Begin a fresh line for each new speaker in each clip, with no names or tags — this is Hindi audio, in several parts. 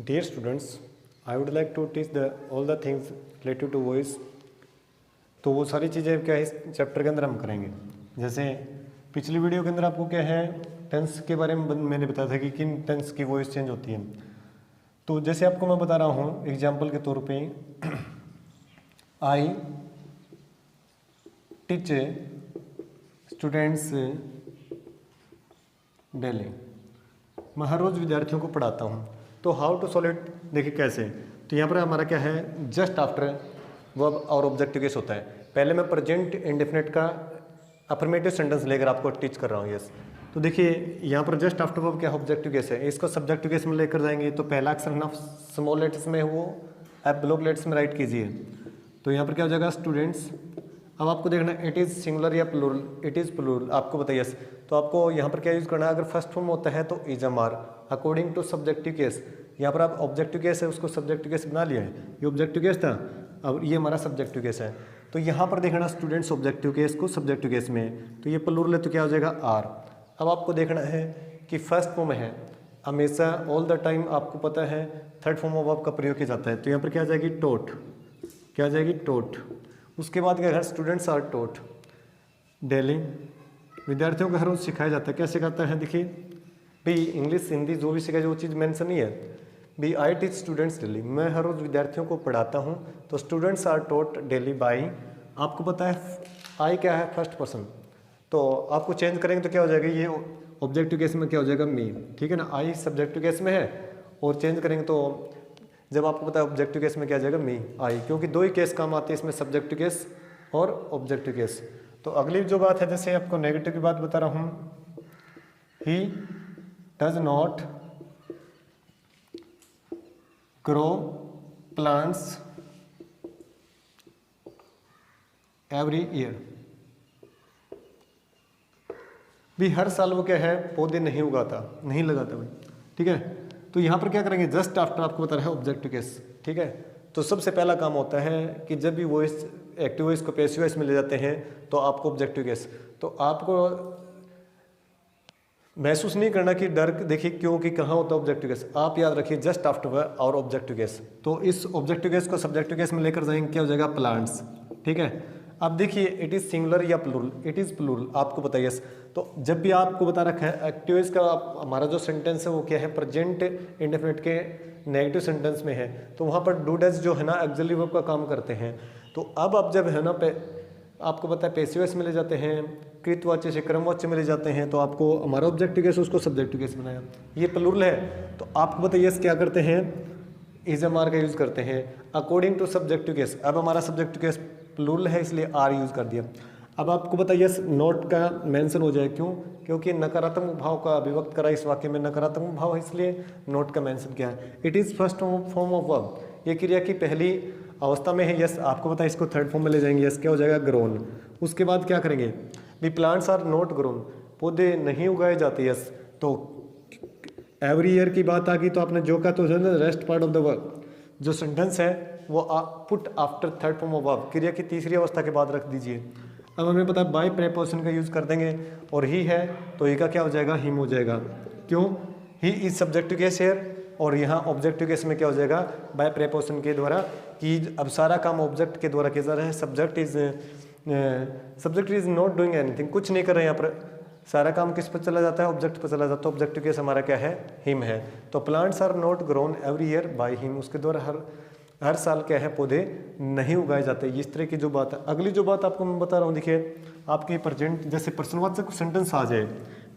Dear students, I would like to teach all the things related to voice. तो वो सारी चीज़ें क्या है इस चैप्टर के अंदर हम करेंगे। जैसे पिछली वीडियो के अंदर आपको क्या है टेंस के बारे में मैंने बताया था कि किन टेंस की वॉइस चेंज होती है। तो जैसे आपको मैं बता रहा हूँ एग्जाम्पल के तौर पे, आई टीच स्टूडेंट्स डेली, मैं हर रोज़ विद्यार्थियों को पढ़ाता हूँ। तो हाउ टू सॉल्व इट, देखिए कैसे। तो यहाँ पर हमारा क्या है, जस्ट आफ्टर वर्ब और ऑब्जेक्टिव केस होता है। पहले मैं प्रेजेंट इंडेफिनिट का अफर्मेटिव सेंटेंस लेकर आपको टीच कर रहा हूँ। यस, तो देखिए यहाँ पर जस्ट आफ्टर वर्ब क्या ऑब्जेक्टिव केस है, इसको सब्जेक्टिव केस में लेकर जाएंगे। तो पहला अक्षर ना स्मॉल लेटर्स में वो आप ब्लॉक लेटर्स में राइट कीजिए। तो यहाँ पर क्या हो जाएगा स्टूडेंट्स। अब आपको देखना इट इज़ सिंगुलर या प्लूरल, इट इज़ प्लूरल आपको बताइए। यस, तो आपको यहाँ पर क्या यूज़ करना है, अगर फर्स्ट फॉर्म होता है तो is M R according to subjective case. यहाँ पर आप ऑब्जेक्टिव केस है उसको सब्जेक्टिव केस बना लिया है, ये ऑब्जेक्टिव केस था, अब ये हमारा सब्जेक्टिव केस है। तो यहाँ पर देखना स्टूडेंट्स ऑब्जेक्टिव केस को सब्जेक्टिव केस में, तो ये प्लूरल है तो क्या हो जाएगा आर। अब आपको देखना है कि फर्स्ट फॉर्म है हमेशा ऑल द टाइम, आपको पता है थर्ड फॉर्म ऑफ वर्ब का प्रयोग किया जाता है। तो यहाँ पर क्या आ जाएगी टोट, क्या आ जाएगी टोट। उसके बाद क्या है स्टूडेंट्स आर टोट डेली, विद्यार्थियों को हर रोज़ सिखाया जाता है। क्या सिखाता है, देखिए भाई इंग्लिश हिंदी जो भी सिखाए, वो चीज़ मेंशन नहीं है भाई। आई टीच स्टूडेंट्स डेली, मैं हर रोज़ विद्यार्थियों को पढ़ाता हूँ। तो students are taught daily by, आपको पता है आई क्या है फर्स्ट पर्सन, तो आपको चेंज करेंगे तो क्या हो जाएगा, ये ऑब्जेक्टिव केस में क्या हो जाएगा मी, ठीक है ना। आई सब्जेक्टिव केस में है और चेंज करेंगे तो जब आपको पता है ऑब्जेक्टिव केस में क्या आ जाएगा मी आई, क्योंकि दो ही केस काम आते हैं इसमें, सब्जेक्टिव केस और ऑब्जेक्टिव केस। तो अगली जो बात है, जैसे आपको नेगेटिव की बात बता रहा हूँ, he does not grow plants every year, भी हर साल वो क्या है पौधे नहीं उगाता, नहीं लगाता भाई, ठीक है। तो यहाँ पर क्या करेंगे, जस्ट आफ्टर आपको बता रहा है ऑब्जेक्टिव केस, ठीक है। तो सबसे पहला काम होता है कि जब भी वॉइस एक्टिव वॉइस को पैसिव वॉइस में ले जाते हैं तो आपको ऑब्जेक्टिव केस, तो आपको महसूस नहीं करना कि डर, देखिए क्योंकि कहाँ होता है ऑब्जेक्टिव केस, आप याद रखिए जस्ट आफ्टर और ऑब्जेक्टिव केस। तो इस ऑब्जेक्टिव केस को सब्जेक्टिव केस में लेकर जाएंगे, क्या हो जाएगा प्लांट्स, ठीक है। अब देखिए इट इज़ सिंगुलर या प्लूरल, इट इज़ प्लूरल आपको बताइए। तो जब भी आपको बता रखा है एक्टिव वॉइस का हमारा जो सेंटेंस है वो क्या है प्रेजेंट इंडेफिनिट के नेगेटिव सेंटेंस में है, तो वहाँ पर डू डज जो है ना एक्सिलरी वर्ब का काम करते हैं। तो अब आप जब है ना आपको पता है पैसिव वॉइस में ले जाते हैं, कृतवाच्य से क्रमवाच्य में ले जाते हैं, तो आपको हमारा ऑब्जेक्टिव केस उसको सब्जेक्टिव केस बनाया, ये प्लूरल है। तो आपको बताइए क्या करते हैं, इज एम आर का यूज़ करते हैं अकॉर्डिंग टू सब्जेक्टिव केस। अब हमारा सब्जेक्टिव केस प्लूरल है इसलिए आर यूज़ कर दिया। अब आपको बताइए नोट का मेंशन हो जाए, क्यों, क्योंकि नकारात्मक भाव का अभिव्यक्त करा इस वाक्य में, नकारात्मक भाव है इसलिए नोट का मेंशन किया है। It is first form of verb, ये क्रिया की पहली अवस्था में है। यस, आपको पता है इसको थर्ड फॉर्म में ले जाएंगे। यस, क्या हो जाएगा ग्रोन। उसके बाद क्या करेंगे, the plants are not grown, पौधे नहीं उगाए जाते। यस, तो एवरी ईयर की बात आ गई, तो आपने जो कहा तो rest part of the verb जो सेंटेंस है वो put after third form of verb, क्रिया की तीसरी अवस्था के बाद रख दीजिए। अब हमें पता है बाय प्रेपोजिशन का यूज़ कर देंगे, और ही है तो ही का क्या हो जाएगा, हिम हो जाएगा। क्यों, he is subjective case hair, और यहाँ ऑब्जेक्टिव केस में क्या हो जाएगा बाय प्रेपोजिशन के द्वारा, कि अब सारा काम ऑब्जेक्ट के द्वारा किया जा रहा है। Subject is not doing anything, कुछ नहीं कर रहे हैं यहाँ पर, सारा काम किस पर चला जाता है, ऑब्जेक्ट पर चला जाता है। ऑब्जेक्टिव केस हमारा क्या है, हिम है। तो plants are not grown every year by him, उसके द्वारा हर साल क्या है पौधे नहीं उगाए जाते। इस तरह की जो बात है। अगली जो बात आपको मैं बता रहा हूँ, देखिए आपके प्रेजेंट जैसे प्रश्नवाचक सेंटेंस आ जाए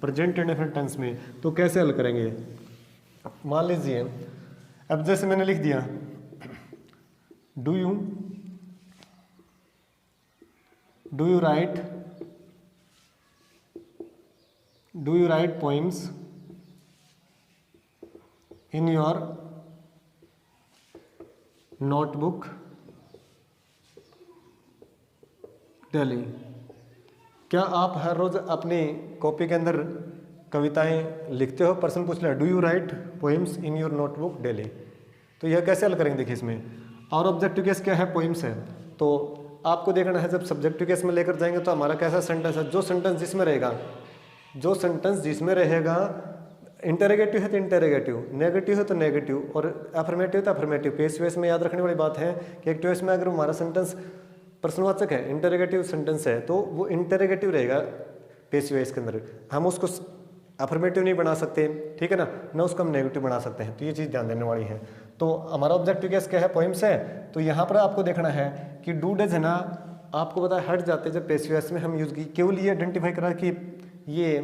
प्रेजेंट इंडेफिनिट टेंस में, तो कैसे हल करेंगे। मान लीजिए अब जैसे मैंने लिख दिया do you right poems in your notebook daily, क्या आप हर रोज अपनी कॉपी के अंदर कविताएं लिखते हो। प्रश्न पूछ लिया do you right poems in your notebook daily, तो यह कैसे हल करेंगे, देखिए इसमें और ऑब्जेक्टिव केस क्या है पोइम्स है। तो आपको देखना है जब सब्जेक्टिव केस में लेकर जाएंगे तो हमारा कैसा सेंटेंस है, जो सेंटेंस जिसमें रहेगा इंटरोगेटिव है तो इंटरोगेटिव, नेगेटिव है तो नेगेटिव, और अफर्मेटिव है तो अफर्मेटिव। पेसिव वॉइस में याद रखने वाली बात है कि एक्टिव वॉइस में अगर हमारा सेंटेंस प्रश्नवाचक है, इंटरोगेटिव सेंटेंस है, तो वो इंटरोगेटिव रहेगा पेसिव वॉइस के अंदर। हम उसको अफर्मेटिव नहीं बना सकते, ठीक है ना उसको हम नेगेटिव बना सकते हैं। तो ये चीज़ ध्यान देने वाली है। तो हमारा ऑब्जेक्टिव केस क्या है, पोइम्स है। तो यहाँ पर आपको देखना है कि डू डज है ना, आपको पता है हट जाते हैं जब पेसिव वॉइस में हम यूज की, केवल ये आइडेंटिफाई करा कि ये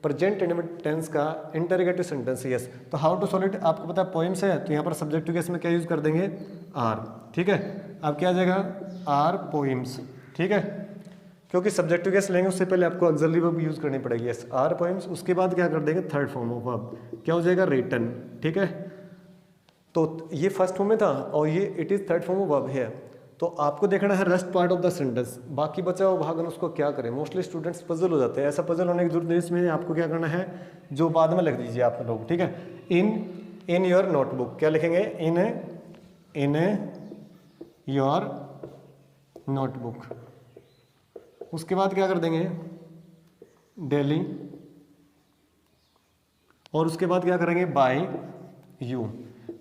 प्रेजेंट इंडेफिनिट टेंस का इंटरोगेटिव सेंटेंस है। यस, तो हाउ टू सॉल्व इट, आपको पता है पोइम्स है, तो यहाँ पर सब्जेक्टिव केस में क्या यूज कर देंगे, आर, ठीक है। अब क्या आ जाएगा, आर पोइम्स, ठीक है, क्योंकि सब्जेक्टिव केस लेंगे उससे पहले आपको ऑक्सिलरी वर्ब यूज करनी पड़ेगी। यस, आर पोइम्स, उसके बाद क्या कर देंगे, थर्ड फॉर्म ऑफ वर्ब, क्या हो जाएगा, रिटन, ठीक है। तो ये फर्स्ट फॉर्म में था और ये it is third form of verb है। तो आपको देखना है rest part of the sentence, बाकी बचा हुआ भाग उसको क्या करें। मोस्टली स्टूडेंट्स पजल हो जाते हैं, ऐसा पजल होने की जरूरत नहीं, इसमें आपको क्या करना है, जो बाद में लिख दीजिए आप लोग, ठीक है। इन योर नोटबुक, क्या लिखेंगे, इन योर नोटबुक। उसके बाद क्या कर देंगे, डेली, और उसके बाद क्या करेंगे, बाय यू,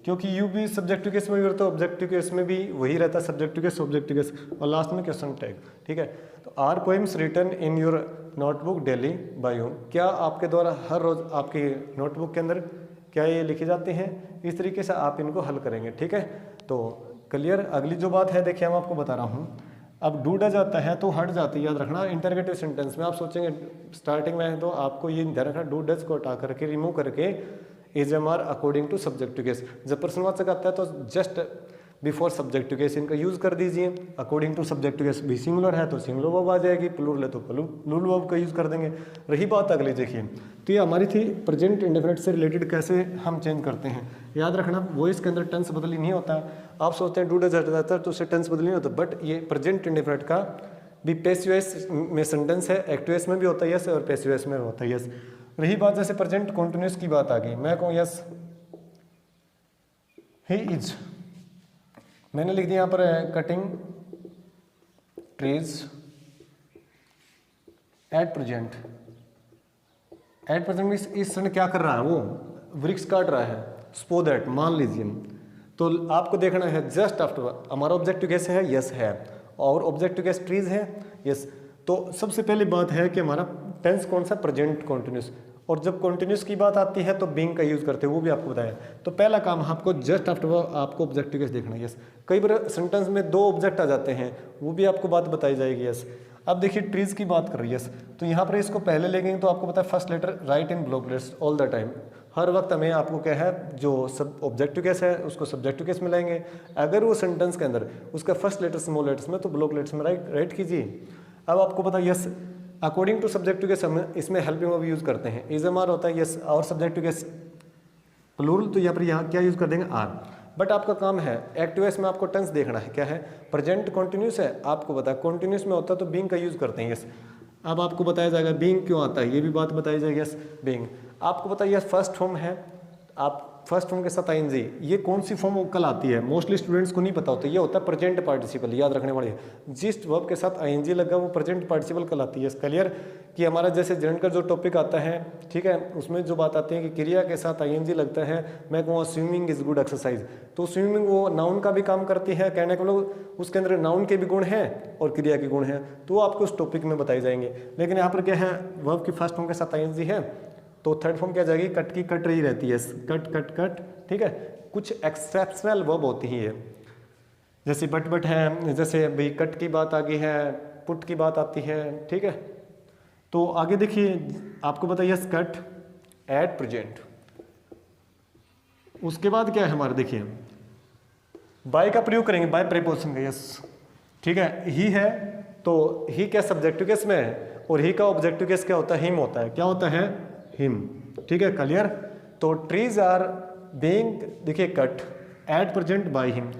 क्योंकि यू भी सब्जेक्टिव केस में भी रहता है, ऑब्जेक्टिव केस में भी वही रहता है, सब्जेक्टिव केस ऑब्जेक्टिव केस, और लास्ट में क्वेश्चन टैग, ठीक है। तो are poems written in your notebook daily by you, क्या आपके द्वारा हर रोज आपकी नोटबुक के अंदर क्या ये लिखे जाते हैं, इस तरीके से आप इनको हल करेंगे, ठीक है। तो क्लियर। अगली जो बात है देखिए, मैं आपको बता रहा हूँ, अब डू डज जाता है तो हट जाती है, याद रखना। इंटरोगेटिव सेंटेंस में आप सोचेंगे स्टार्टिंग में है तो आपको ये ध्यान रखना, डू डज को हटा करके रिमूव करके is M R according to subjective case. जब प्रश्नवाचक आता है तो जस्ट बिफोर सब्जेक्टिव केस इनका यूज कर दीजिए। अकॉर्डिंग टू सब्जेक्टिव केस भी सिंगुलर है तो सिंगुलर वर्ब आ जाएगी, प्लूरल है तो प्लूरल वर्ब का यूज कर देंगे। रही बात अगली देखिए, तो ये हमारी थी प्रेजेंट इंडेफिनिट से रिलेटेड कैसे हम चेंज करते हैं। याद रखना वॉइस के अंदर टेंस बदली नहीं होता। आप सोचते हैं डू डज हट जाता है तो उससे टेंस बदली नहीं होता, बट ये प्रेजेंट इंडेफिनिट का भी पैसिव वॉइस में सेंटेंस है, एक्टिव वॉइस में भी होता है यस, और पैसिव वॉइस में होता है यस। रही बात जैसे प्रेजेंट कॉन्टिन्यूस की बात आ गई, मैं कहूँ यस ही इज, मैंने लिख दिया यहाँ पर cutting trees at present. At present means इस समय क्या कर रहा है, वो वृक्ष काट रहा है। सपोज दैट, मान लीजिए, तो आपको देखना है जस्ट आफ्टर, हमारा ऑब्जेक्टिव कैसे है, यस है, और ऑब्जेक्टिव कैसे ट्रीज है, यस। तो सबसे पहली बात है कि हमारा टेंस कौन सा, प्रेजेंट कॉन्टिन्यूस, और जब कॉन्टिन्यूस की बात आती है तो बीइंग का यूज करते हैं, वो भी आपको बताया। तो पहला काम आपको जस्ट आफ्टर आपको ऑब्जेक्टिव केस देखना है, यस। कई बार सेंटेंस में दो ऑब्जेक्ट आ जाते हैं, वो भी आपको बात बताई जाएगी, यस। अब देखिए ट्रीज की बात कर रही है, यस, तो यहाँ पर इसको पहले लेंगे तो आपको पता है first letter write in block letters all the time, हर वक्त हमें आपको क्या है, जो सब ऑब्जेक्टिव केस है उसको सब्जेक्टिव केस में लाएंगे। अगर वो सेंटेंस के अंदर उसका फर्स्ट लेटर स्मॉल लेटर्स में तो ब्लॉक लेटर्स में राइट कीजिए। अब आपको पता yes according to subjective case हम इसमें हेल्पिंग वर्ब यूज करते हैं, इज एम आर होता है यस, और सब्जेक्टिव केस प्लूरल, तो यहाँ पर यहाँ क्या यूज कर देंगे, आर। बट आपका काम है एक्टिव वॉइस में आपको टेंस देखना है, क्या है, प्रेजेंट कॉन्टिन्यूस है, आपको पता है कॉन्टिन्यूस में होता है तो बीइंग का यूज करते हैं, यस। अब आपको बताया जाएगा बीइंग क्यों आता है, ये भी बात बताई जाएगी, यस। बीइंग आपको पता है यस फर्स्ट फॉर्म है, आप फर्स्ट फॉर्म के साथ आईएनजी, ये कौन सी फॉर्म कल आती है, मोस्टली स्टूडेंट्स को नहीं पता होता। ये होता है प्रेजेंट पार्टिसिपल, याद रखने वाले, जिस वर्ब के साथ आईएनजी लगा वो प्रेजेंट पार्टिसिपल कल आती है। क्लियर कि हमारा जैसे जनरल का जो टॉपिक आता है, ठीक है, उसमें जो बात आती है कि क्रिया के साथ आईएनजी लगता है, मैं कहूँगा स्विमिंग इज गुड एक्सरसाइज, तो स्विमिंग वो नाउन का भी काम करती है, कहने को लोग उसके अंदर नाउन के भी गुण हैं और क्रिया के गुण हैं, तो आपको उस टॉपिक में बताए जाएंगे। लेकिन यहाँ पर क्या है, वर्ब की फर्स्ट फॉर्म के साथ आईएनजी है तो थर्ड फॉर्म क्या जाएगी, कट की कट रही रहती है, कट कट कट, ठीक है। कुछ एक्सेप्शनल वर्ब होती ही है, जैसे बट है, जैसे भाई कट की बात आ गई है, पुट की बात आती है, ठीक है। तो आगे देखिए आपको बताइए कट एट प्रेजेंट, उसके बाद क्या है हमारे, देखिए बाय का प्रयोग करेंगे, बाय प्रीपोजिशन का, यस, ठीक है। ही है तो ही क्या सब्जेक्टिव केस में है, और ही का ऑब्जेक्टिव केस क्या होता है, हिम होता है, क्या होता है, हिम, ठीक है। क्लियर। तो ट्रीज आर बीइंग, देखिए cut at present by him,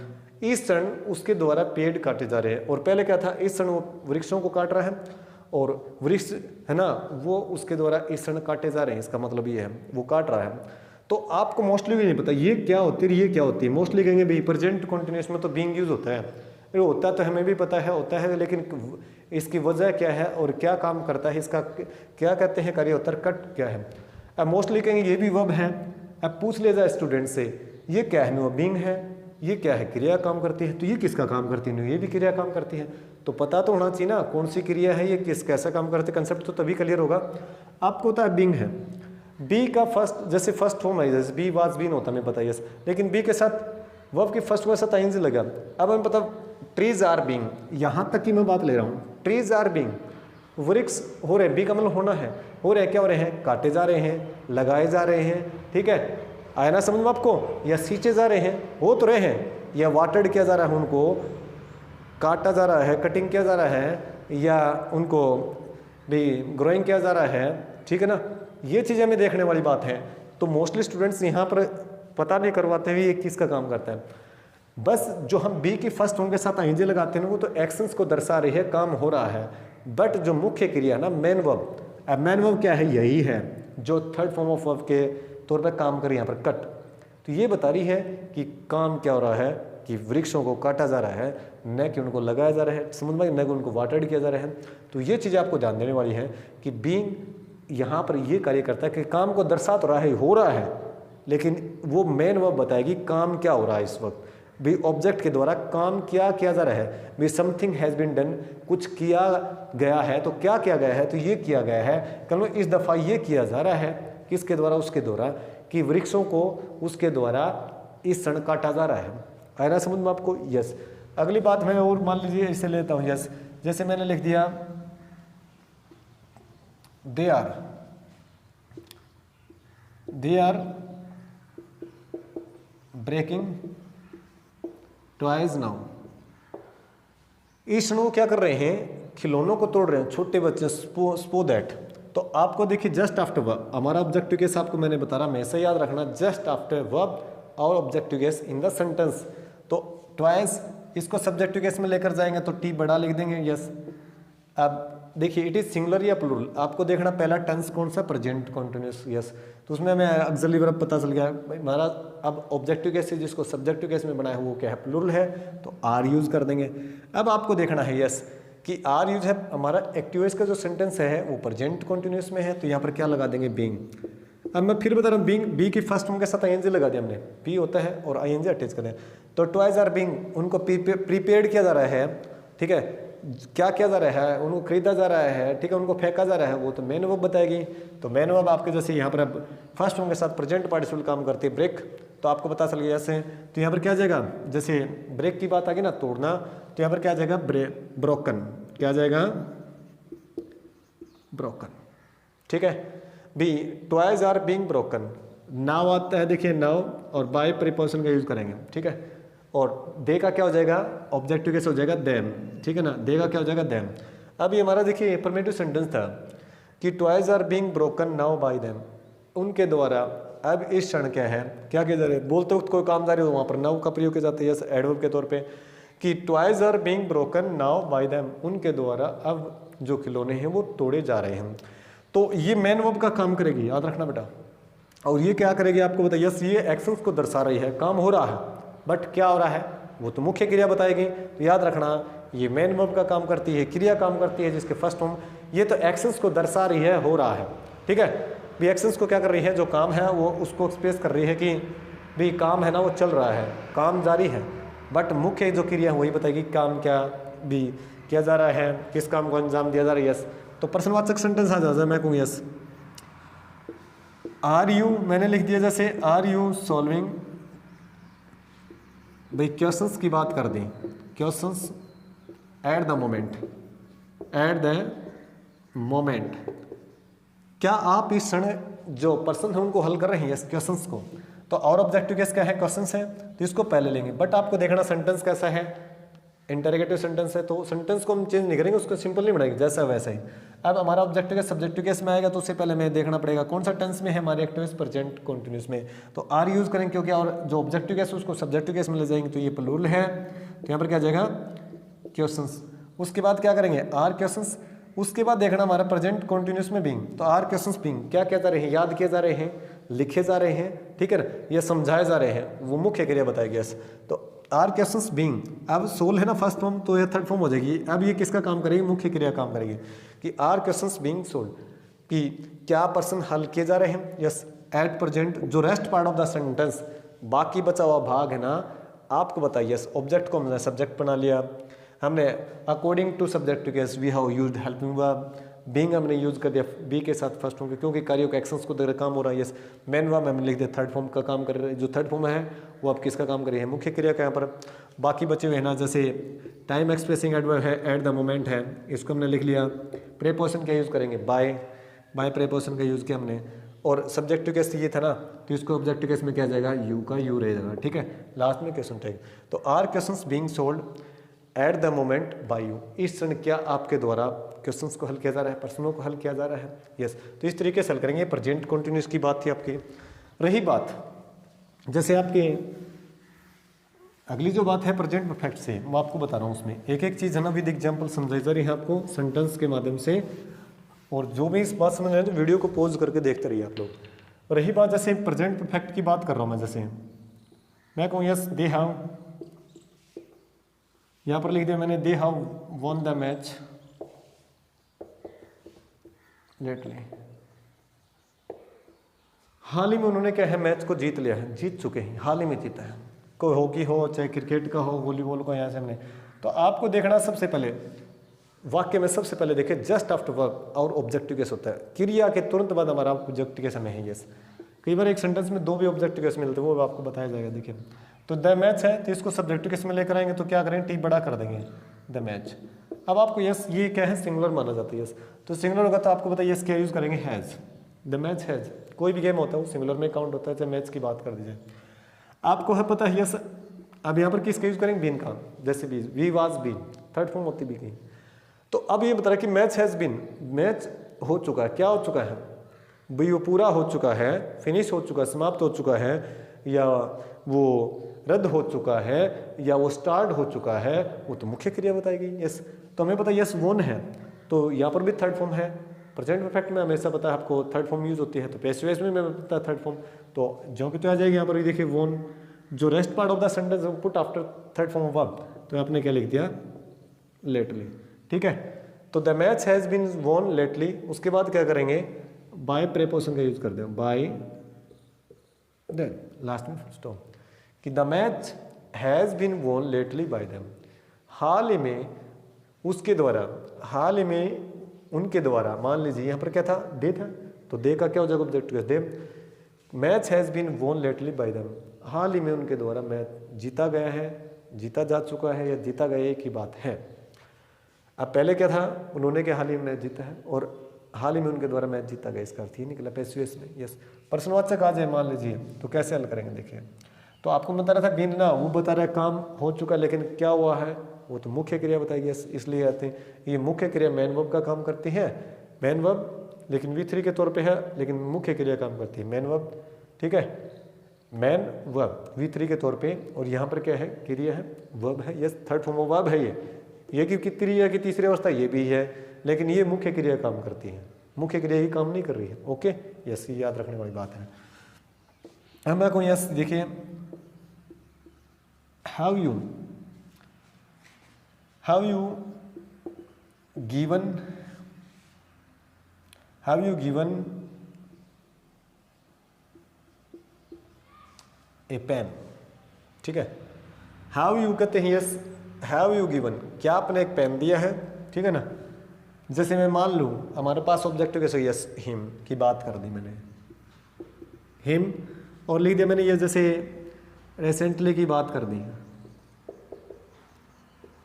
इस क्षण उसके द्वारा पेड़ काटे जा रहे हैं, और पहले क्या था, इस क्षण वो वृक्षों को काट रहा है, और वृक्ष है ना वो उसके द्वारा इस क्षण काटे जा रहे हैं, इसका मतलब ये है वो काट रहा है। तो आपको मोस्टली भी नहीं पता ये क्या होती है, ये क्या होती है, मोस्टली कहेंगे भाई प्रेजेंट कॉन्टिन्यूस में तो बीइंग यूज होता है, ये होता तो हमें भी पता है होता है, लेकिन इसकी वजह क्या है और क्या काम करता है, इसका क्या कहते हैं कार्य उत्तर, कट क्या है। अब मोस्टली कहेंगे ये भी वर्ब है। अब पूछ ले जाए स्टूडेंट से ये क्या है, नो बीइंग है, ये क्या है, क्रिया काम करती है, तो ये किसका काम करती है, ये भी क्रिया काम करती है। तो पता तो होना चाहिए ना कौन सी क्रिया है, ये किस कैसा काम करते, कंसेप्ट तो तभी क्लियर होगा। आपको होता है बीइंग है, बी का फर्स्ट जैसे फर्स्ट फॉर्म है, जैसे बी वाज बीन होता है हमें पता है, यस, लेकिन बी के साथ वर्ब के फर्स्ट के साथ आईएनजी लगा। अब हमें पता ट्रीज आर बीइंग, यहाँ तक की मैं बात ले रहा हूँ, ट्रीज आर बीइंग, वृक्ष हो रहे, बी का मतलब होना है, हो रहे क्या हो रहे हैं, काटे जा रहे हैं, लगाए जा रहे हैं, ठीक है, आया ना समझ में आपको, या सींचे जा रहे हैं, हो तो रहे हैं, या वाटर्ड किया जा रहा है, उनको काटा जा रहा है, कटिंग किया जा रहा है, या उनको भी ग्रोइंग किया जा रहा है, ठीक है ना, ये चीज़ें हमें देखने वाली बात है। तो मोस्टली स्टूडेंट्स यहाँ पर पता नहीं करवाते हुए ये किसका काम करता है, बस जो हम बी की फर्स्ट फॉर्म के साथ आईएनजी लगाते हैं वो तो एक्शंस को दर्शा रही है, काम हो रहा है, बट जो मुख्य क्रिया ना मेन वर्ब, अब मेन वर्ब क्या है, यही है जो थर्ड फॉर्म ऑफ वर्ब के तौर पर काम कर यहाँ पर कट, तो ये बता रही है कि काम क्या हो रहा है, कि वृक्षों को काटा जा रहा है, न कि उनको लगाया जा रहा है, समझ में, न कि उनको वाटर्ड किया जा रहा है। तो ये चीज़ें आपको ध्यान देने वाली है कि बीइंग यहाँ पर ये कार्य करता है कि काम को दर्शा तो रहा है, हो रहा है, लेकिन वो मेन वर्ब बताएगी काम क्या हो रहा है इस वक्त, भी ऑब्जेक्ट के द्वारा काम क्या किया जा रहा है, भी समथिंग हैज़ बीन डन, कुछ किया गया है, तो क्या किया गया है, तो ये किया गया है, कल इस दफ़ा ये किया जा रहा है, किसके द्वारा, उसके द्वारा, कि वृक्षों को उसके द्वारा इस क्षण काटा जा रहा है। आया ना समझ में आपको, यस। अगली बात मैं और मान लीजिए इसे लेता हूँ, यस, जैसे मैंने लिख दिया they are breaking twice now, इस क्षण वो क्या कर रहे हैं, खिलौनों को तोड़ रहे हैं, छोटे बच्चे, स्पो दैट। तो आपको देखिए जस्ट आफ्टर वर्ब, हमारा ऑब्जेक्टिव केस आपको मैंने बता रहा, हमेशा याद रखना जस्ट आफ्टर वर्ब और objective case in the sentence. तो ट्वाइस इसको सब्जेक्टिव केस में लेकर जाएंगे तो टी बड़ा लिख देंगे, यस। अब देखिए इट इज सिंगुलर या प्लूरल, आपको देखना पहला टेंस कौन सा, प्रेजेंट कंटिन्यूअस, यस, तो उसमें हमें ऑक्सिलरी वर्ब पता चल गया हमारा। अब ऑब्जेक्टिव केस जिसको सब्जेक्टिव केस में बनाया है वो क्या है, प्लूरल है, तो आर यूज कर देंगे। अब आपको देखना है यस कि आर यूज है, हमारा एक्टिव वॉइस का जो सेंटेंस है वो प्रेजेंट कंटिन्यूअस में है, तो यहाँ पर क्या लगा देंगे, बीइंग। अब मैं फिर बता रहा हूँ, बीइंग बी की फर्स्ट फॉर्म के साथ आईएनजी लगा दिया हमने, बी होता है और आईएनजी अटैच कर दिया, तो ट्वाइस आर बीइंग, उनको प्रीपेयर्ड किया जा रहा है, ठीक है, क्या किया जा रहा है, उनको खरीदा जा रहा है, ठीक है, उनको फेंका जा रहा है, वो तो मेन वर्ब बताएगी। तो मेन वर्ब आपके जैसे यहाँ पर अब फर्स्ट फॉर्म के साथ प्रेजेंट पार्टिसिपल काम करती है, ब्रेक, तो आपको पता चल गया ऐसे, तो यहाँ पर क्या आ जाएगा, जैसे ब्रेक की बात आ गई ना, तोड़ना, तो यहाँ पर क्या आ जाएगा, ब्रोकन, क्या आ जाएगा, ब्रोकन, ठीक है। Be twice are being broken, now आता है, देखिए नाउ और बाय प्रीपोजिशन का यूज करेंगे, ठीक है, और दे का क्या हो जाएगा, ऑब्जेक्टिव कैसे हो जाएगा, देम, ठीक है ना, दे का क्या हो जाएगा, देम। अब ये हमारा देखिए अफर्मेटिव सेंटेंस था कि twice are being broken now by them, उनके द्वारा। अब इस क्षण क्या है, क्या किया जा रहा है, बोलते वक्त कोई काम जारी हो वहाँ पर नाउ का प्रयोग किया जाता है, यस, एडवर्ब के तौर पे, कि twice are being broken now by them, उनके द्वारा अब जो खिलौने हैं वो तोड़े जा रहे हैं। तो ये मेन वर्ब का काम करेगी, याद रखना बेटा। और ये क्या करेगी आपको बताइए, यस, ये एक्शंस को दर्शा रही है, काम हो रहा है, बट क्या हो रहा है वो तो मुख्य क्रिया बताएगी। तो याद रखना ये मेन वर्ब का काम करती है, क्रिया काम करती है जिसके फर्स्ट फॉर्म, ये तो एक्शंस को दर्शा रही है, हो रहा है, ठीक है। भी एक्शंस को क्या कर रही है, जो काम है वो उसको एक्सप्रेस कर रही है कि भी काम है ना वो चल रहा है, काम जारी है, बट मुख्य जो क्रिया है वही बताएगी काम क्या भी किया जा रहा है, किस काम को अंजाम दिया जा रहा है, यस। तो प्रश्नवाचक सेंटेंस आ जाए, मैं कहूँ यस, आर यू, मैंने लिख दिया जैसे आर यू सॉल्विंग, भाई क्वेश्चंस की बात कर दी, questions at the moment, at the moment, क्या आप इस क्षण जो पर्सन है उनको हल कर रहे हैं, यस, क्वेश्चंस को। तो और ऑब्जेक्टिव केस क्या है, क्वेश्चंस है, तो इसको पहले लेंगे, बट आपको देखना सेंटेंस कैसा है, इंटरोगेटिव सेंटेंस है, तो सेंटेंस को हम चेंज नहीं करेंगे, उसको सिंपल नहीं बनाएंगे, जैसा वैसा ही। अब हमारा ऑब्जेक्टिव केस सब्जेक्टिव केस में आएगा, तो उससे पहले हमें देखना पड़ेगा कौन सा टेंस में है, हमारे एक्टिव केस प्रेजेंट कंटीन्यूअस में, तो आर यूज करेंगे, क्योंकि और जो ऑब्जेक्टिव केस है उसको सब्जेक्टिव केस में ले जाएंगे, तो ये प्लूरल है, तो यहाँ पर क्या आ जाएगा, क्वेश्चंस। उसके बाद क्या करेंगे, आर क्वेश्चंस। उसके बाद देखना हमारा प्रेजेंट कंटीन्यूअस में बीइंग, तो आर क्वेश्चंस बीइंग, क्या किया जा रहे हैं, याद किए जा रहे हैं, लिखे जा रहे हैं, ठीक है ना, ये समझाए जा रहे हैं, वो मुख्य क्रिया बताएगी, यस। तो आर क्वेश्चंस बीइंग, अब सोल है ना फर्स्ट फॉर्म, तो ये थर्ड फॉर्म हो जाएगी। अब ये किसका काम करेगी, मुख्य क्रिया काम करेगी, कि आर क्वेश्चंस बीइंग सोल्ड, कि क्या पर्सन हल किए जा रहे हैं, यस एट प्रेजेंट। जो rest part of the sentence, बाकी बचा हुआ भाग है ना, आपको बताइए यस ऑब्जेक्ट को हमने सब्जेक्ट बना लिया, हमने according to subject to case we have used helping verb, being हमने यूज कर दिया बी के साथ फर्स्ट फॉर्म के, क्योंकि कार्यों का एक्शंस को देकर काम हो रहा है, यस मेन वर्ब हमने लिख दिया थर्ड फॉर्म का काम कर रहे हैं, जो थर्ड फॉर्म है वो अब किसका काम कर रही है, मुख्य क्रिया का। यहाँ पर बाकी बचे हुए हैं ना, जैसे टाइम एक्सप्रेसिंग एडवर्ब है, एट द मोमेंट है, इसको हमने लिख लिया। प्रीपोजिशन का यूज़ करेंगे बाय प्रीपोजिशन का यूज़ किया हमने, और सब्जेक्टिव केस ये था ना, तो इसको ऑब्जेक्टिव केस में क्या जाएगा, यू का यू रह जाएगा, ठीक है। लास्ट में क्वेश्चन टैग, तो are questions being solved at the moment by you, इस क्षण क्या आपके द्वारा क्वेश्चंस को हल किया जा रहा है, प्रश्नों को हल किया जा रहा है, यस। तो इस तरीके से हल करेंगे। प्रेजेंट कंटिन्यूस की बात थी आपकी। रही बात जैसे आपके अगली जो बात है प्रेजेंट परफेक्ट से, मैं आपको बता रहा हूँ उसमें एक एक चीज़ है ना, विद एग्जाम्पल समझाई जा रही है आपको सेंटेंस के माध्यम से, और जो भी इस बात समझ रहे हैं तो वीडियो को पॉज करके देखते रहिए आप लोग। रही बात जैसे प्रेजेंट परफेक्ट की बात कर रहा हूँ मैं, जैसे मैं कहूँ यस दे हैव, यहाँ पर लिख दिया मैंने they have won the match lately, हाल ही में उन्होंने क्या है मैच को जीत लिया है, जीत चुके हैं, हाल ही में जीता है, कोई हॉकी हो चाहे क्रिकेट का हो वॉलीबॉल का, यहाँ से हमने। तो आपको देखना सबसे पहले वाक्य में सबसे पहले देखिए जस्ट आफ्टर वर्ब और ऑब्जेक्टिव केस होता है, क्रिया के तुरंत बाद हमारा ऑब्जेक्टिव केस हमें है यस। कई बार एक सेंटेंस में दो भी ऑब्जेक्टिव केस मिलते हैं, वो आपको बताया जाएगा। देखिए तो द मैच है, तो इसको सब्जेक्टिव केस में लेकर आएंगे तो क्या करेंगे, टी बड़ा कर देंगे द मैच। अब आपको यस ये क्या है, सिंगुलर माना जाता है यस, तो सिंगुलर होगा तो आपको बताइए यस क्या यूज करेंगे, हैज, द मैच हैज। कोई भी गेम होता है वो सिंगुलर में काउंट होता है, चाहे मैच की बात कर दीजिए। आपको है पता है यस, अब यहाँ पर किसका यूज करेंगे, बीन का, जैसे we was been, third form होती बी की। तो अब ये बता रहा है कि मैच हैज बीन, मैच हो चुका है, क्या हो चुका है भाई, वो पूरा हो चुका है, फिनिश हो चुका है, समाप्त हो चुका है, या वो रद्द हो चुका है, या वो स्टार्ट हो चुका है, वो तो मुख्य क्रिया बताएगी यस। तो हमें पता है यस वोन है, तो यहाँ पर भी थर्ड फॉर्म है। प्रेजेंट परफेक्ट में हमेशा पता है आपको थर्ड फॉर्म यूज होती है, तो पैसिव वॉइस में पता है थर्ड फॉर्म, तो जो कि तो आ जाएगी यहाँ पर भी देखिए वोन, जो rest part of the sentence put after third form of verb, तो आपने क्या लिख दिया, लेटली, ठीक है। तो the match has been won lately, उसके बाद क्या करेंगे, बाय प्रीपोजिशन का यूज कर दें, बाय देन लास्ट में स्टॉप, कि the match has been won lately by them, हाल ही में उसके द्वारा, हाल ही में उनके द्वारा। मान लीजिए यहाँ पर क्या था, दे था, तो दे का क्या हो जाएगा objective, the. Match has been won lately by them, हाल ही में उनके द्वारा मैच जीता गया है, जीता जा चुका है, या जीता गया, एक ही बात है। अब पहले क्या था, उन्होंने क्या हाल ही में मैच जीता है, और हाल ही में उनके द्वारा मैच जीता गया, इसका अर्थ ही निकला पैसिव वॉइस में यस। प्रश्नवाचक आ जाए मान लीजिए, तो कैसे हल करेंगे, देखिए तो आपको बता रहा था बीन ना, वो बता रहा है काम हो चुका, लेकिन क्या हुआ है, वो तो मुख्य क्रिया बताएगी यस। इसलिए आते हैं ये मुख्य क्रिया मैन वर्ब का काम करती है, मैन वर्ब लेकिन V3 के तौर पे है, लेकिन मुख्य क्रिया काम करती है मैन वर्ब, ठीक है, मैन वर्ब V3 के तौर पे। और यहाँ पर क्या है, क्रिया है, वर्ब है yes, third form of verb है ये कि क्रिया की तीसरी अवस्था ये भी है, लेकिन ये मुख्य क्रिया काम करती है, मुख्य क्रिया ही काम नहीं कर रही है, ओके यस, ये याद रखने वाली बात है। अब मैं कहूँ यस देखिए, have you given a pen, ठीक है। have you कहते हैं यस, have you given, क्या आपने एक पेन दिया है, ठीक है ना। जैसे मैं मान लूँ हमारे पास ऑब्जेक्टिव कैसे, यस हिम की बात कर दी मैंने, हिम, और लिख दिया मैंने ये जैसे रिसेंटली की बात कर दी,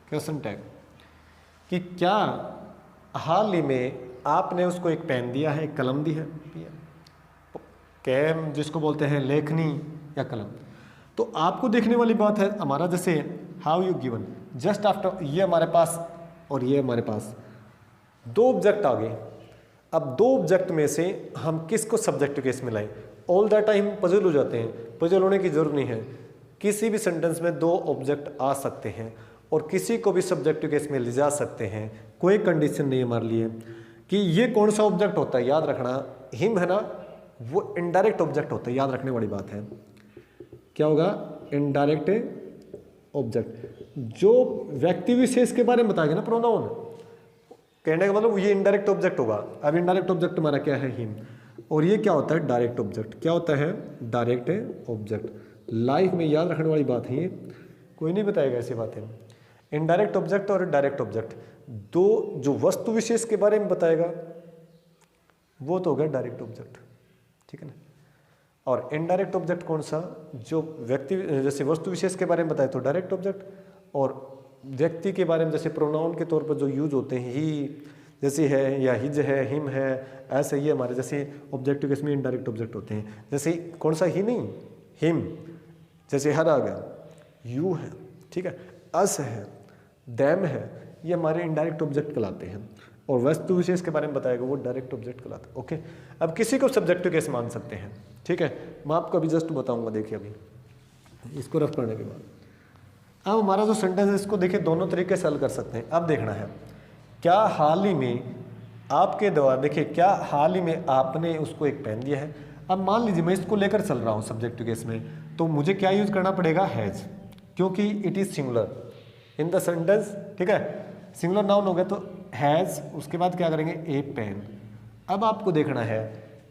क्वेश्चन टैग, कि क्या हाल ही में आपने उसको एक पेन दिया है, एक कलम दी है, कैम जिसको बोलते हैं लेखनी या कलम। तो आपको देखने वाली बात है हमारा, जैसे how you given, just after, ये हमारे पास और ये हमारे पास दो ऑब्जेक्ट आ गए। अब दो ऑब्जेक्ट में से हम किसको सब्जेक्टिव केस में लाएं, ऑल द टाइम पजल हो जाते हैं, पजल होने की जरूरत नहीं है। किसी भी सेंटेंस में दो ऑब्जेक्ट आ सकते हैं और किसी को भी सब्जेक्टिव केस में ले जा सकते हैं, कोई कंडीशन नहीं है हमारे लिए कि ये कौन सा ऑब्जेक्ट होता है। याद रखना, हिम है ना, वो इनडायरेक्ट ऑब्जेक्ट होता है, याद रखने वाली बात है। क्या होगा, इनडायरेक्ट ऑब्जेक्ट, जो व्यक्ति विशेष के बारे में बताएगा ना, प्रोनाउन, कहने का मतलब ये इनडायरेक्ट ऑब्जेक्ट होगा। अब इनडायरेक्ट ऑब्जेक्ट हमारा क्या है, हिम, और ये क्या होता है, डायरेक्ट ऑब्जेक्ट। क्या होता है, डायरेक्ट ऑब्जेक्ट। लाइफ में याद रखने वाली बात है, कोई नहीं बताएगा ऐसी बातें। इनडायरेक्ट ऑब्जेक्ट और डायरेक्ट ऑब्जेक्ट, दो जो वस्तु विशेष के बारे में बताएगा वो तो हो गया डायरेक्ट ऑब्जेक्ट, ठीक है ना। और इनडायरेक्ट ऑब्जेक्ट कौन सा, जो व्यक्ति जैसे वस्तु विशेष के बारे में बताए तो डायरेक्ट ऑब्जेक्ट, और व्यक्ति के बारे में जैसे प्रोनाउन के तौर पर जो यूज होते हैं, ही जैसे है या हिज है, हिम है, ऐसे ये हमारे जैसे ऑब्जेक्टिव केस में इनडायरेक्ट ऑब्जेक्ट होते हैं। जैसे कौन सा, ही नहीं, हिम, जैसे हर आ गया, यू है, ठीक है, अस है, दैम है, ये हमारे इनडायरेक्ट ऑब्जेक्ट कहलाते हैं। और वस्तु विशेष के बारे में बताएगा वो डायरेक्ट ऑब्जेक्ट कहलाता है। ओके, अब किसी को सब्जेक्टिव केस मान सकते हैं, ठीक है, मैं आपको अभी जस्ट बताऊंगा। देखिए अभी इसको रफ करने के बाद अब हमारा जो सेंटेंस है इसको देखिए दोनों तरीके से हल कर सकते हैं। अब देखना है, क्या हाल ही में आपके द्वारा, देखिए क्या हाल ही में आपने उसको एक पेन दिया है। अब मान लीजिए मैं इसको लेकर चल रहा हूँ सब्जेक्टिव केस में, तो मुझे क्या यूज करना पड़ेगा, हैज, क्योंकि it is singular in the sentence, ठीक है, सिंगुलर नाउन हो गया तो हैज, उसके बाद क्या करेंगे, ए पेन। अब आपको देखना है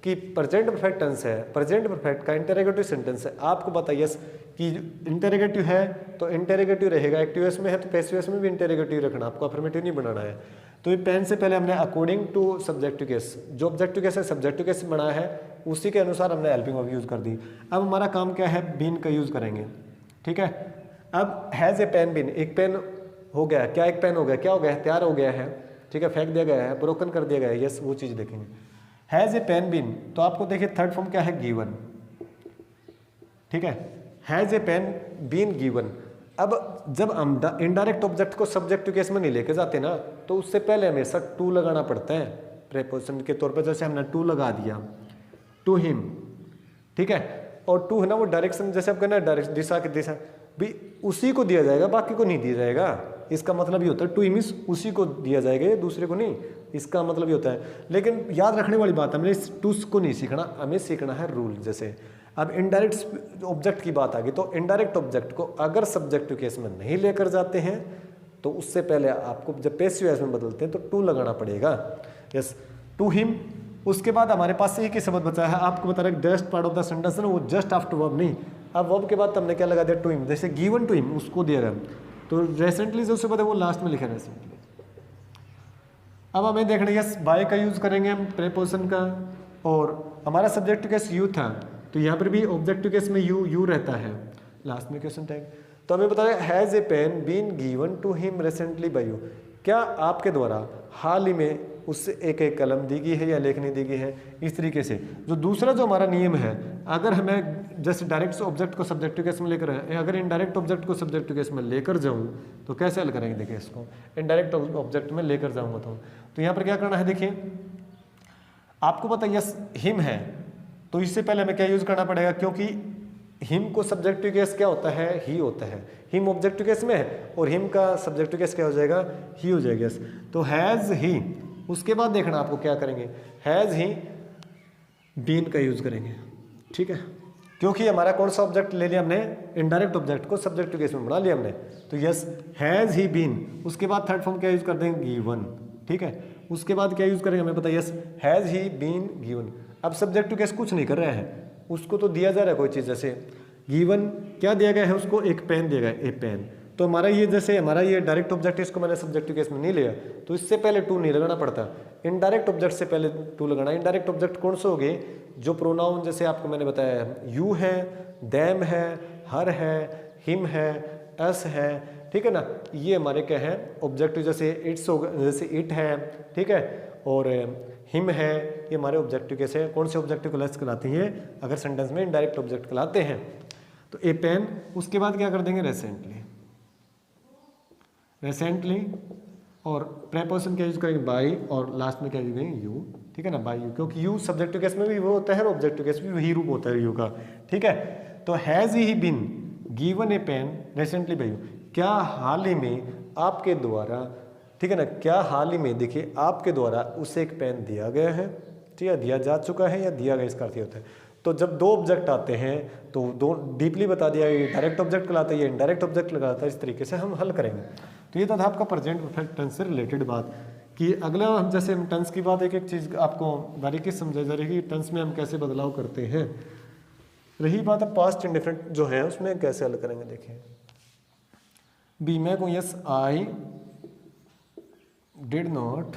कि प्रेजेंट परफेक्ट टेंस है, प्रेजेंट परफेक्ट का इंटरोगेटिव सेंटेंस है। आपको पता है यस कि इंटरोगेटिव है तो इंटरोगेटिव रहेगा, एक्टिव एस में है तो पैसिव एस में भी इंटरोगेटिव रखना, आपको अफर्मेटिव नहीं बनाना है। तो ये पेन से पहले हमने अकॉर्डिंग टू सब्जेक्टिव केस, जो ऑब्जेक्टिव केस है सब्जेक्टिव केस बना है उसी के अनुसार हमने हेल्पिंग वर्ब यूज कर दी। अब हमारा काम क्या है, बीन का यूज करेंगे, ठीक है। अब हैज ए पेन बीन, एक पेन हो गया, क्या एक पेन हो गया, क्या हो गया, तैयार हो गया है, ठीक है, फेंक दिया गया है, ब्रोकन कर दिया गया है, यस वो चीज देखेंगे। हैज ए पेन बीन, तो आपको देखिए थर्ड फॉर्म क्या है, गिवन, ठीक है, has a pen been given. अब जब हम इनडायरेक्ट ऑब्जेक्ट को सब्जेक्टिव केस में नहीं लेके जाते ना, तो उससे पहले हमेशा टू लगाना पड़ता है प्रेपोजिशन के तौर पर। जैसे हमने टू लगा दिया, टू हिम, ठीक है, और टू है ना वो डायरेक्शन, जैसे आप कहना डायरेक्शन, दिशा की दिशा भी उसी को दिया जाएगा, बाकी को नहीं दिया जाएगा। इसका मतलब ये होता है टू हिम इज उसी को दिया जाएगा, ये दूसरे को नहीं, इसका मतलब ये होता है। लेकिन याद रखने वाली बात है, हमें टू को नहीं सीखना, हमें सीखना है रूल। जैसे अब इनडायरेक्ट ऑब्जेक्ट की बात आ गई, तो इनडायरेक्ट ऑब्जेक्ट को अगर सब्जेक्टिव केस में नहीं लेकर जाते हैं तो उससे पहले आपको जब पैसिव केस में बदलते हैं तो टू लगाना पड़ेगा, यस, टू हिम। उसके बाद हमारे पास से एक ही शब्द बचा है, आपको बता रहा है just part of the sentence ना, वो जस्ट आफ्टर वर्ब नहीं। अब वर्ब के बाद हमने क्या लगा दिया, टू हिम, जैसे गिवन टू हिम उसको दिया गया, तो रिसेंटली जो शब्द है वो लास्ट में लिखा है रिसेंटली। अब हमें देखना है, यस बाय का यूज करेंगे हम प्रेपोजिशन का, और हमारा सब्जेक्टिव केस यू था, तो यहाँ पर भी ऑब्जेक्टिव केस में यू रहता है, लास्ट में क्वेश्चन टैग। तो हमें बता रहे has a pen been given to him recently by you, क्या आपके द्वारा हाल ही में उससे एक कलम दी गई है या लेखनी दी गई है। इस तरीके से जो दूसरा जो हमारा नियम है, अगर हमें जैसे डायरेक्ट ऑब्जेक्ट को सब्जेक्टिव केस में लेकर आए, अगर इनडायरेक्ट ऑब्जेक्ट को सब्जेक्टिव केस में लेकर जाऊं तो कैसे हल करेंगे। देखिए इसको इनडायरेक्ट ऑब्जेक्ट में लेकर जाऊंगा तो यहाँ पर क्या करना है, देखिए आपको पता यस हिम है, तो इससे पहले हमें क्या यूज करना पड़ेगा, क्योंकि हिम को सब्जेक्टिव केस क्या होता है, ही होता है। हिम ऑब्जेक्टिव केस में है और हिम का सब्जेक्टिव केस क्या हो जाएगा, ही हो जाएगा। तो हैज ही, उसके बाद देखना आपको क्या करेंगे, हैज ही बीन का यूज करेंगे, ठीक है, क्योंकि हमारा कौन सा ऑब्जेक्ट ले लिया हमने, इनडायरेक्ट ऑब्जेक्ट को सब्जेक्टिव केस में बना लिया हमने। तो यस हैज ही बीन, उसके बाद थर्ड फॉर्म क्या यूज कर देंगे, गिवन, ठीक है। उसके बाद क्या यूज करेंगे हमें पता है, yes has he been given. अब सब्जेक्टिव केस कुछ नहीं कर रहा है, उसको तो दिया जा रहा है कोई चीज, जैसे गिवन क्या दिया गया है, उसको एक पेन दिया गया, ए पेन। तो हमारा ये जैसे हमारा ये डायरेक्ट ऑब्जेक्ट है, इसको मैंने सब्जेक्टिव केस में नहीं लिया, तो इससे पहले टू नहीं लगाना पड़ता, इनडायरेक्ट ऑब्जेक्ट से पहले टू लगाना। इनडायरेक्ट ऑब्जेक्ट कौन से हो गए, जो प्रोनाउन जैसे आपको मैंने बताया यू है, दैम है, हर है, हिम है, अस है, ठीक है ना, ये हमारे क्या है ऑब्जेक्टिव। जैसे इट्स होगा, जैसे इट है, ठीक है, और हिम है, ये हमारे ऑब्जेक्टिव कैसे हैं, कौन से ऑब्जेक्टिव क्लास कहलाती हैं, अगर सेंटेंस में इनडायरेक्ट ऑब्जेक्ट कहलाते हैं। तो ए पेन, उसके बाद क्या कर देंगे, रिसेंटली, रिसेंटली, और प्रेपोजिशन क्या यूज करेंगे, बाई, और लास्ट में क्या यूज करेंगे, यू, ठीक है ना, बाई यू, क्योंकि यू सब्जेक्टिव केस में भी वो होता है और ऑब्जेक्टिव केस में वही रूप होता है यू का, ठीक है। तो has he been given a pen recently by you, क्या हाल ही में आपके द्वारा, ठीक है ना, क्या हाल ही में, देखिए आपके द्वारा उसे एक पेन दिया गया है, ठीक है, दिया जा चुका है या दिया गया, इसका अर्थ होता है। तो जब दो ऑब्जेक्ट आते हैं तो दो डीपली बता दिया, ये डायरेक्ट ऑब्जेक्ट कहलाता है, ये इनडायरेक्ट ऑब्जेक्ट कहलाता है, इस तरीके से हम हल करेंगे। तो ये था आपका प्रेजेंट परफेक्ट टेंस से रिलेटेड बात। कि अगला हम जैसे हम टेंस की बात, एक एक चीज़ आपको बारीकी समझाई जा रही है कि टेंस में हम कैसे बदलाव करते हैं। रही बात अब पास्ट इंडिफरेंट जो है उसमें कैसे हल करेंगे, देखिए बी मैं कहूँ yes I did not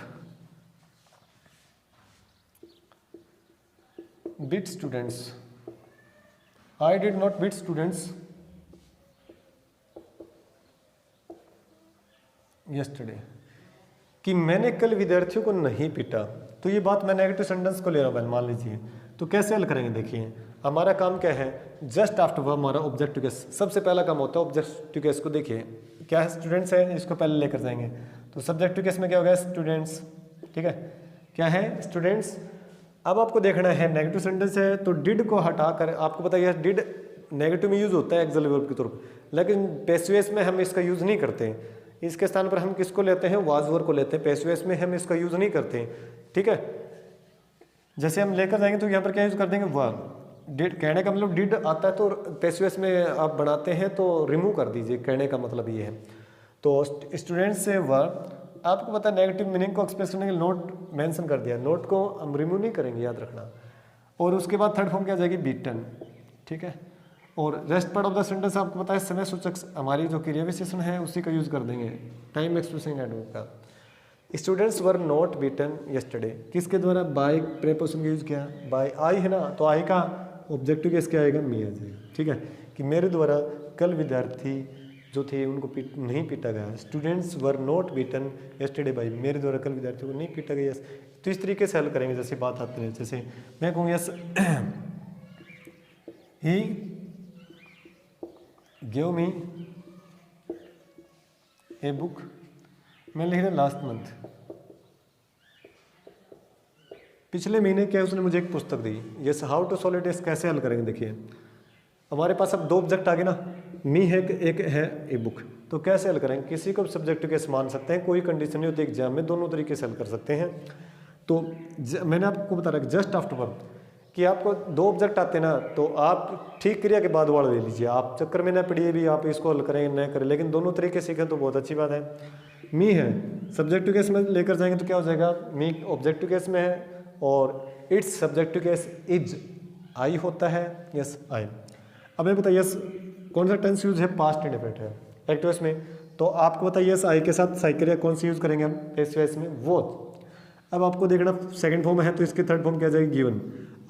beat students, I did not beat students yesterday, कि मैंने कल विद्यार्थियों को नहीं पीटा। तो ये बात मैं नेगेटिव सेंटेंस को ले रहा हूँ, मान लीजिए। तो कैसे हल करेंगे, देखिए हमारा काम क्या है, जस्ट आफ्टर वर्ब हमारा ऑब्जेक्टिव केस, सबसे पहला काम होता है ऑब्जेक्टिव केस को। देखिए क्या है, स्टूडेंट्स है, इसको पहले लेकर जाएंगे। तो सब्जेक्टिव केस में क्या होगा, स्टूडेंट्स, ठीक है, क्या है स्टूडेंट्स। अब आपको देखना है नेगेटिव सेंटेंस है तो डिड को हटाकर, आपको पता है डिड नेगेटिव में यूज होता है एक्सिलरी वर्ब के तौर पर, लेकिन पैसिव वॉइस में हम इसका यूज नहीं करते। इसके स्थान पर हम किसको लेते हैं, वाज वर्ब को लेते हैं। पैसिव वॉइस में हम इसका यूज नहीं करते, ठीक है। जैसे हम लेकर जाएंगे तो यहाँ पर क्या यूज कर देंगे, वर्ब। डिड कहने का मतलब डिड आता है तो पैसिव वॉइस में आप बनाते हैं तो रिमूव कर दीजिए, कहने का मतलब ये है। तो स्टूडेंट्स से वर्ब, आपको पता है नेगेटिव मीनिंग को एक्सप्रेस करने के लिए नोट मेंशन कर दिया, नोट को हम रिमूव नहीं करेंगे, याद रखना। और उसके बाद थर्ड फॉर्म क्या आ जाएगी, बीटन, ठीक है। और rest part of the sentence आपको पता है समय सूचक हमारी जो क्रिया विशेषण है उसी का यूज कर देंगे, टाइम एक्सप्रेसिंग एडवर्ब का। Students were not beaten yesterday, किसके द्वारा, बाय प्रीपोजिशन का यूज किया, बाय आई है ना, तो आई का ऑब्जेक्टिव केस क्या आएगा, मी आ जाएगा, ठीक है, कि मेरे द्वारा कल विद्यार्थी जो थे उनको नहीं पीटा गया। Students were not beaten yesterday by, मेरे द्वारा कल विद्यार्थियों को नहीं पीटा गया। तो इस तरीके से हल करेंगे। जैसे बात आती है, जैसे मैं कहूँ yes he give me a book, मैं लिख रहा लास्ट मंथ, पिछले महीने क्या उसने मुझे एक पुस्तक दी। Yes how to solve it, कैसे हल करेंगे, देखिए हमारे पास अब दो ऑब्जेक्ट आ गए ना, मी है एक है ए बुक। तो कैसे हल करेंगे, किसी को सब्जेक्टिव केस मान सकते हैं, कोई कंडीशन नहीं होती एग्जाम में, दोनों तरीके से हल कर सकते हैं। तो मैंने आपको बता रहा जस्ट आफ्टर वर्ब कि आपको दो ऑब्जेक्ट आते हैं ना, तो आप ठीक क्रिया के बाद वाला ले लीजिए, आप चक्कर में ना पड़िए भी आप इसको हल करेंगे न करें, लेकिन दोनों तरीके सीखें तो बहुत अच्छी बात है। मी है सब्जेक्टिव केस में लेकर जाएंगे तो क्या हो जाएगा, मी ऑब्जेक्टिव केस में है और इट्स सब्जेक्टिव केस इज, आई होता है, यस आई। अब ये बताइए यस कौन सा टेंस यूज है, पास्ट इंडेफिनिट है एक्टिव वॉइस में। तो आपको बताइए यस आई के साथ साई क्रिया कौन सी यूज करेंगे हम पैसिव वॉइस में, वो। अब आपको देखना सेकंड फॉर्म है तो इसकी थर्ड फॉर्म क्या जाएगी, गिवन।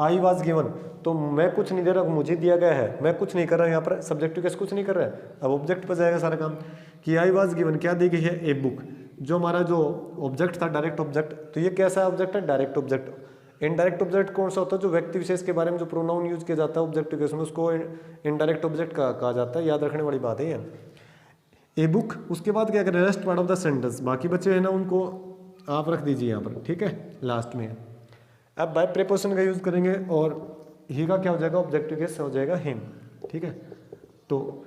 आई वाज गिवन, तो मैं कुछ नहीं दे रहा, मुझे दिया गया है, मैं कुछ नहीं कर रहा हूँ, यहाँ पर सब्जेक्टिव केस कुछ नहीं कर रहा है। अब ऑब्जेक्ट पर जाएगा सारा काम कि आई वाज गिवन, क्या दी गई है, ए बुक। जो हमारा जो ऑब्जेक्ट था डायरेक्ट ऑब्जेक्ट, तो ये कैसा ऑब्जेक्ट है, डायरेक्ट ऑब्जेक्ट। इनडायरेक्ट ऑब्जेक्ट कौन सा होता है, जो व्यक्ति विशेष के बारे में जो प्रोनाउन यूज किया जाता है ऑब्जेक्टिव केस में, उसको इनडायरेक्ट ऑब्जेक्ट कहा जाता है, याद रखने वाली बात है। ए बुक, उसके बाद क्या करें, rest part of the sentence, बाकी बचे हैं ना उनको आप रख दीजिए यहाँ पर, ठीक है, लास्ट में। अब बाय प्रीपोजिशन का यूज करेंगे और ही का क्या हो जाएगा, ऑब्जेक्टिव केस हो जाएगा हिम, ठीक है। तो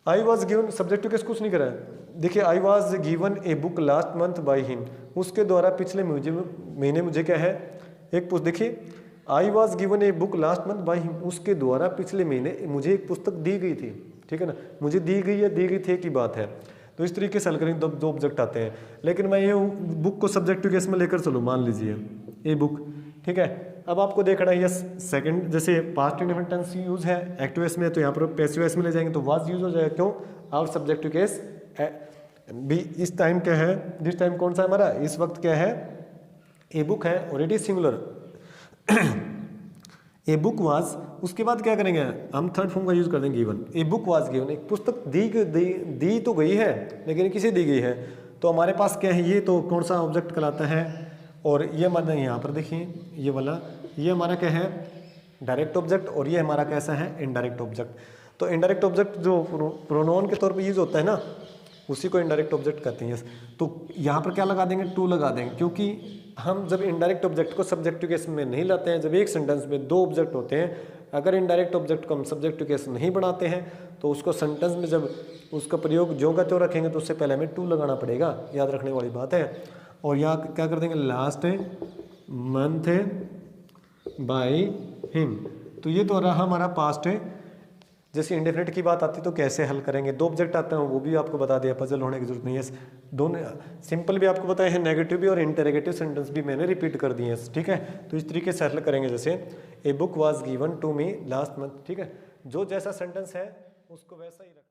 I was given, subjective case कुछ नहीं करा है, देखिए I was given a book last month by him, उसके द्वारा पिछले महीने मुझे क्या है एक पुस्तक, देखिए I was given a book last month by him, उसके द्वारा पिछले महीने मुझे एक पुस्तक दी गई थी, ठीक है ना, मुझे दी गई या दी गई थी की बात है। तो इस तरीके से हल करेंगे, दो ऑब्जेक्ट आते हैं। लेकिन मैं ये बुक को सब्जेक्टिव केस में लेकर चलूँ, मान लीजिए ए बुक, ठीक है। अब आपको देखना है यस सेकंड, जैसे पास्ट इंडेफिनिट टेंस यूज है एक्टिव वॉइस में, तो यहाँ पर पैसिव वॉइस में ले जाएंगे तो वाज यूज हो जाएगा, क्यों, और सब्जेक्टिव केस भी इस टाइम क्या है, दिस टाइम कौन सा हमारा, इस वक्त क्या है, ए बुक है और it is singular A book was. उसके बाद क्या करेंगे हम, थर्ड फॉर्म का यूज कर देंगे given, A book was given, एक पुस्तक दी तो गई है लेकिन किसे दी गई है, तो हमारे पास क्या है, ये तो कौन सा ऑब्जेक्ट कहलाता है, और ये हमारा यहाँ पर देखिए ये वाला, ये हमारा क्या है, डायरेक्ट ऑब्जेक्ट, और ये हमारा कैसा है, इनडायरेक्ट ऑब्जेक्ट। तो इनडायरेक्ट ऑब्जेक्ट जो प्रोनाउन के तौर पे यूज होता है ना, उसी को इनडायरेक्ट ऑब्जेक्ट कहते हैं। तो यहाँ पर क्या लगा देंगे, टू लगा देंगे, क्योंकि हम जब इनडायरेक्ट ऑब्जेक्ट को सब्जेक्टिव केस में नहीं लाते हैं, जब एक सेंटेंस में दो ऑब्जेक्ट होते हैं, अगर इनडायरेक्ट ऑब्जेक्ट को हम सब्जेक्टिव केस नहीं बनाते हैं तो उसको सेंटेंस में जब उसका प्रयोग जो का त्यों रखेंगे तो उससे पहले हमें टू लगाना पड़ेगा, याद रखने वाली बात है। और यहाँ क्या कर देंगे, लास्ट मंथ बाय हिम, तो ये तो रहा हमारा पास्ट जैसे इंडेफिनिट की बात आती है तो कैसे हल करेंगे, 2 ऑब्जेक्ट आते हैं वो भी आपको बता दिया, पजल होने की जरूरत नहीं है। दोनों सिंपल भी आपको पता है, नेगेटिव भी और इंटरोगेटिव सेंटेंस भी मैंने रिपीट कर दिए हैं, ठीक है। तो इस तरीके से हल करेंगे, जैसे a book was given to me last month, ठीक है। जो जैसा सेंटेंस है उसको वैसा ही रखना।